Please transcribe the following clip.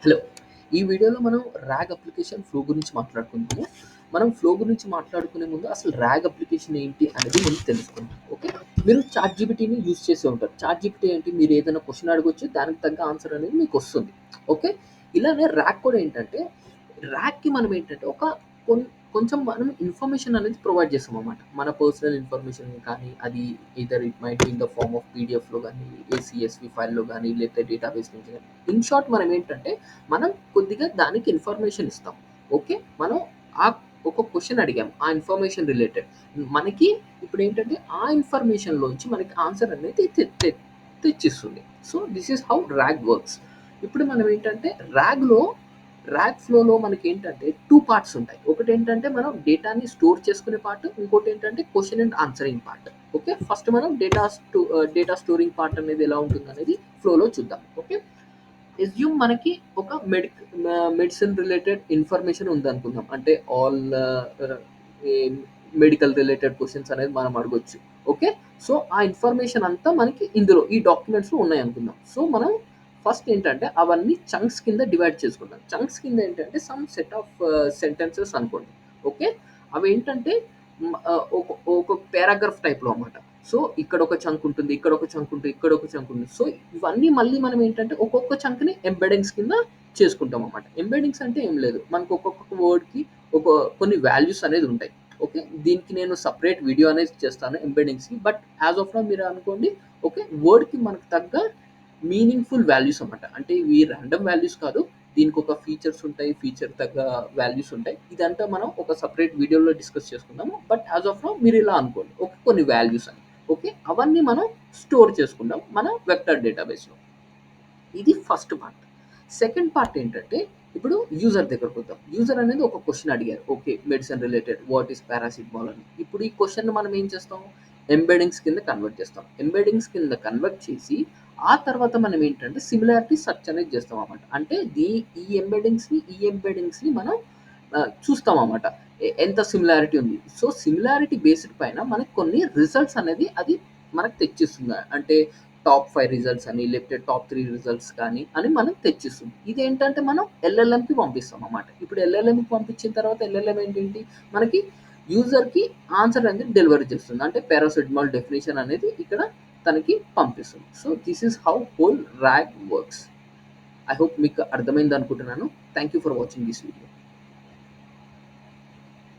Hello! ఈ వీడియోలో మనం రాగ్ అప్లికేషన్ ఫ్లో గురించి మాట్లాడుకుందాము. మనం ఫ్లో గురించి మాట్లాడుకునే ముందు అసలు రాగ్ అప్లికేషన్ ఏంటి అనేది ముందు తెలుసుకుందాం. ఓకే. మీరు చాట్‌జీపీటీని యూజ్ చేసే ఉంటారు. చాట్‌జీపీటీ ఏంటి, మీరు ఏదైనా క్వెషన్ అడగొచ్చు. దానికి తగ్గ ఆన్సర్ అనేది మీకొస్తుంది. ఓకే. ఇలానే రాగ్ కూడా ఏంటంటే, రాగ్‌కి మనం ఏంటంటే ఒక కొన్ కొంచెం మనం ఇన్ఫర్మేషన్ అనేది ప్రొవైడ్ చేస్తామనమాట. మన పర్సనల్ ఇన్ఫర్మేషన్ కానీ, అది either it might be in the form of పీడీఎఫ్‌లో గానీ, సీఎస్‌వి ఫైల్‌లో గానీ, లేకపోతే డేటాబేస్ నుంచి గానీ, ఇన్ షార్ట్ మనం ఏంటంటే మనం కొద్దిగా దానికి ఇన్ఫర్మేషన్ ఇస్తాం. ఓకే. మనం ఆ ఒక క్వెషన్ అడిగాం. ఆ ఇన్ఫర్మేషన్ రిలేటెడ్. మనకి ఇప్పుడేంటంటే ఆ ఇన్ఫర్మేషన్‌లోంచి మనకి ఆన్సర్ అనేది తెచ్చిస్తుంది. So, this is how RAG works. ఇప్పుడు మనం ఏంటంటే రాగ్ ఫ్లోలో మనకేంటంటే 2 పార్ట్స్ ఉంటాయి. ఒకటేంటంటే మనం డేటాని స్టోర్ చేసుకునే పార్ట్. ఇంకోటేంటంటే question and answering part. Okay. First మనం డేటా స్టోరింగ్ పార్ట్ అనేది ఎలా ఉంటుందనేది ఫ్లోలో చూద్దాం. ఓకే. ఎస్యూమ్ మనకి ఒక మెడిసిన్ రిలేటెడ్ ఇన్ఫర్మేషన్ ఉందనుకుందాం. అంటే ఆల్ మెడికల్ రిలేటెడ్ క్వెషన్స్ అనేది మనం అడగొచ్చు. ఓకే. సో, ఆ ఇన్ఫర్మేషన్ అంతా మనకి ఇందులో ఈ డాక్యుమెంట్స్‌లో ఉన్నాయనుకుందాం. సో, మనం ఫస్ట్ ఏంటంటే అవన్నీ చంక్స్ కింద డివైడ్ చేసుకుంటాం. చంక్స్ కింద ఏంటంటే సమ్ సెట్ ఆఫ్ సెంటెన్సెస్ అనుకోండి. ఓకే. అవేంటంటే ఒక ఒక పారాగ్రాఫ్ టైప్‌లో అన్నమాట. సో, ఇక్కడొక చంక్ ఉంటుంది. ఇక్కడొక చంక్ ఉంటుంది. ఇక్కడొక చంక్ ఉంటుంది. సో, ఇవన్నీ మళ్ళీ మనం ఏంటంటే ఒక్కొక్క చంక్‌ని ఎంబెడింగ్స్ కింద చేసుకుంటామన్నమాట. ఎంబెడింగ్స్ అంటే ఏం లేదు. మనకు ఒక్కొక్క వర్డ్‌కి ఒక కొన్ని వాల్యూస్ అనేది ఉంటాయి. ఓకే. దీనికి నేను సెపరేట్ వీడియో అనేది చేస్తాను ఎంబెడింగ్స్‌కి. బట్ యాస్ ఆఫ్ నౌ మీరు అనుకోండి. ఓకే. వర్డ్‌కి మనకు తగ్గ మీనింగ్‌ఫుల్ వాల్యూస్ అన్నమాట. అంటే ఇవి రాండమ్ వాల్యూస్ కాదు. దీనికొక ఫీచర్స్ ఉంటాయి. ఫీచర్ తగ్గ వాల్యూస్ ఉంటాయి. ఇదంతా మనం ఒక సెపరేట్ వీడియోలో డిస్కస్ చేసుకుందాము. బట్ యాస్ ఆఫ్ నౌ మీరు ఇలా అనుకోండి. ఓకే. కొన్ని వాల్యూస్ అని. ఓకే. అవన్నీ మనం స్టోర్ చేసుకుంటాం మన వెక్టర్ డేటాబేస్‌లో. ఇది ఫస్ట్ పార్ట్. సెకండ్ పార్ట్ ఏంటంటే, ఇప్పుడు యూజర్ దగ్గరకొద్దాం. యూజర్ అనేది ఒక క్వెషన్ అడిగారు. Okay. Medicine related what is paracetamol అని. ఇప్పుడు ఈ క్వెషన్‌ని మనం ఏం చేస్తాం? ఎంబెడింగ్స్ కింద కన్వర్ట్ చేస్తాం. ఎంబెడింగ్స్ కింద కన్వర్ట్ చేసి, ఆ తర్వాత మనం ఏంటంటే సిమిలారిటీ సెర్చ్ అనేది చేస్తామన్నమాట. అంటే ఈ ఎంబెడింగ్స్‌ని మనం చూస్తామన్నమాట. ఎంత సిమిలారిటీ ఉంది. సో, సిమిలారిటీ బేస్డ్ పైన మనకు కొన్ని రిజల్ట్స్ అనేది అది మనకు తెచ్చిస్తుంది. అంటే టాప్ 5 రిజల్ట్స్ అని, లేకపోతే టాప్ 3 రిజల్ట్స్ కానీ అని మనకు తెచ్చిస్తుంది. ఇదేంటంటే మనం ఎల్ఎల్ఎంకి పంపిస్తామన్నమాట. ఇప్పుడు ఎల్ఎల్ఎంకి పంపించిన తర్వాత ఎల్ఎల్ఎం ఏంటేంటి మనకి యూజర్‌కి ఆన్సర్ అనేది డెలివరీ చేస్తుంది. అంటే పారాసిటమాల్ డెఫినిషన్ అనేది ఇక్కడ తనకి పంపిస్తుంది. So, this is how whole RAG works. I hope మీకు అర్థమైందనుకుంటున్నాను. Thank you for watching this video.